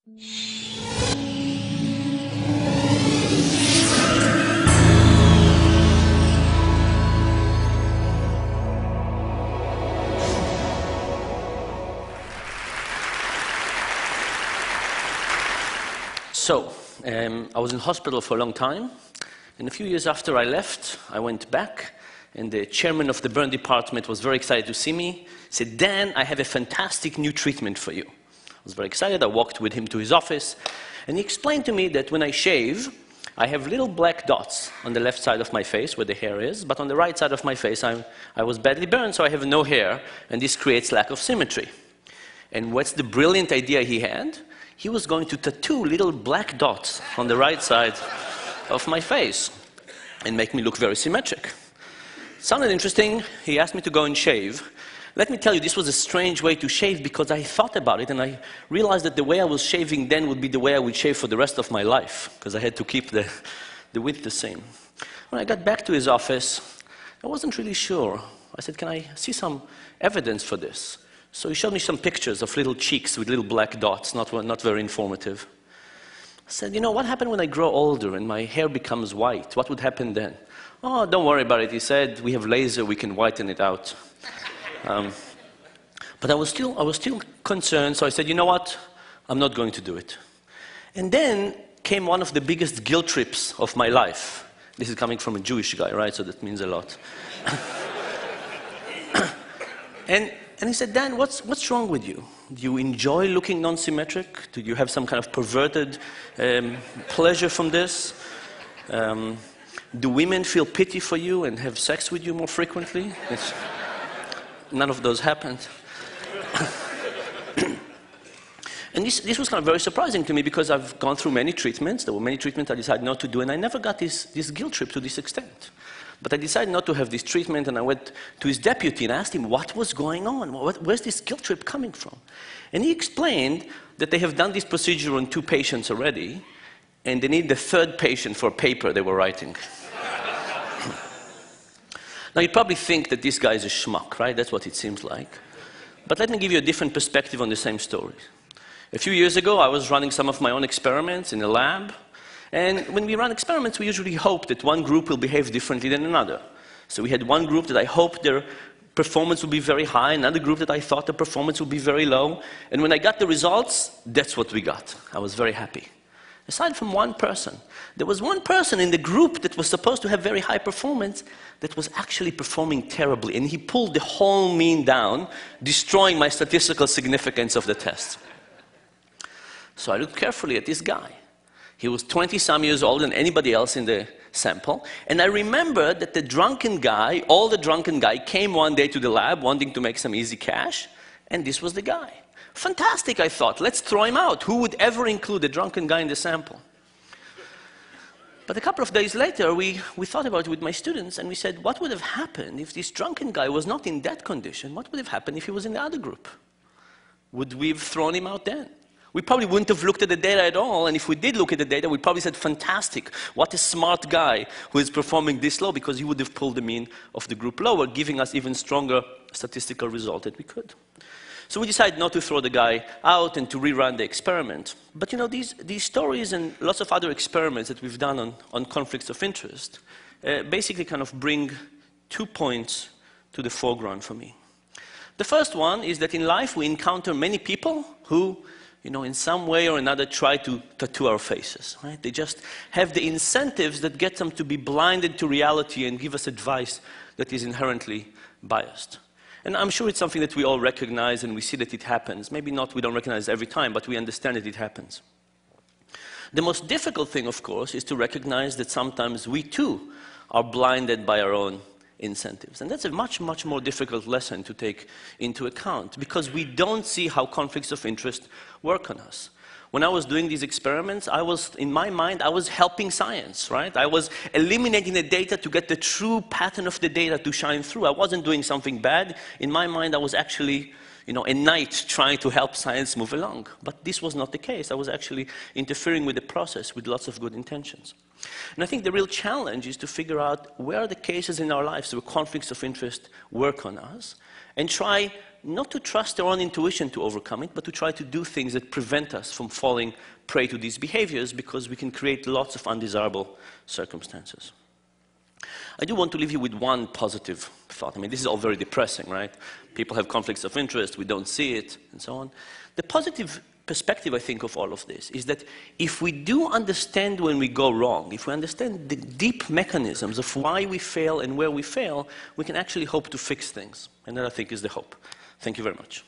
So, I was in hospital for a long time, and a few years after I left, I went back, and the chairman of the burn department was very excited to see me. He said, "Dan, I have a fantastic new treatment for you." I was very excited. I walked with him to his office, and he explained to me that when I shave, I have little black dots on the left side of my face where the hair is, but on the right side of my face, I was badly burned, so I have no hair, and this creates lack of symmetry. And what's the brilliant idea he had? He was going to tattoo little black dots on the right side of my face and make me look very symmetric. Sounded interesting. He asked me to go and shave. Let me tell you, this was a strange way to shave because I thought about it and I realized that the way I was shaving then would be the way I would shave for the rest of my life because I had to keep the width the same. When I got back to his office, I wasn't really sure. I said, "Can I see some evidence for this?" So he showed me some pictures of little cheeks with little black dots, not very informative. I said, "You know, what happened when I grow older and my hair becomes white? What would happen then?" "Oh, don't worry about it," he said. "We have laser, we can whiten it out." But I was still concerned, so I said, "You know what? I'm not going to do it." And then came one of the biggest guilt trips of my life. This is coming from a Jewish guy, right? So that means a lot. And he said, "Dan, what's wrong with you? Do you enjoy looking non-symmetric? Do you have some kind of perverted pleasure from this? Do women feel pity for you and have sex with you more frequently?" None of those happened. And this was kind of very surprising to me because I've gone through many treatments. There were many treatments I decided not to do, and I never got this guilt trip to this extent. But I decided not to have this treatment, and I went to his deputy and asked him what was going on. Where's this guilt trip coming from? And he explained that they have done this procedure on 2 patients already, and they need the 3rd patient for a paper they were writing. Now, you probably think that this guy is a schmuck, right? That's what it seems like. But let me give you a different perspective on the same story. A few years ago, I was running some of my own experiments in a lab. And when we run experiments, we usually hope that one group will behave differently than another. So we had one group that I hoped their performance would be very high, another group that I thought the performance would be very low. And when I got the results, that's what we got. I was very happy. Aside from one person, there was one person in the group that was supposed to have very high performance that was actually performing terribly. And he pulled the whole mean down, destroying my statistical significance of the test. So I looked carefully at this guy. He was 20-some years older than anybody else in the sample. And I remember that the drunken guy, the drunken guy, came one day to the lab wanting to make some easy cash. And this was the guy. Fantastic, I thought. Let's throw him out. Who would ever include a drunken guy in the sample? But a couple of days later, we thought about it with my students. And we said, what would have happened if this drunken guy was not in that condition? What would have happened if he was in the other group? Would we have thrown him out then? We probably wouldn't have looked at the data at all, and if we did look at the data, we probably said, fantastic, what a smart guy who is performing this low, because he would have pulled the mean of the group lower, giving us even stronger statistical result that we could. So we decided not to throw the guy out and to rerun the experiment. But you know, these stories and lots of other experiments that we've done on conflicts of interest basically kind of bring 2 points to the foreground for me. The first one is that in life we encounter many people who, you know, in some way or another try to tattoo our faces, right? They just have the incentives that get them to be blinded to reality and give us advice that is inherently biased. And I'm sure it's something that we all recognize and we see that it happens. Maybe not, we don't recognize it every time, but we understand that it happens. The most difficult thing, of course, is to recognize that sometimes we too are blinded by our own incentives. And that's a much, much more difficult lesson to take into account because we don't see how conflicts of interest work on us. When I was doing these experiments, in my mind, I was helping science, right? I was eliminating the data to get the true pattern of the data to shine through. I wasn't doing something bad. In my mind, I was actually, you know, a knight trying to help science move along. But this was not the case. I was actually interfering with the process with lots of good intentions. And I think the real challenge is to figure out where are the cases in our lives where conflicts of interest work on us and try not to trust our own intuition to overcome it, but to try to do things that prevent us from falling prey to these behaviors, because we can create lots of undesirable circumstances. I do want to leave you with one positive thought. I mean, this is all very depressing, right? People have conflicts of interest, we don't see it, and so on. The positive perspective, I think, of all of this is that if we do understand when we go wrong, if we understand the deep mechanisms of why we fail and where we fail, we can actually hope to fix things. And that, I think, is the hope. Thank you very much.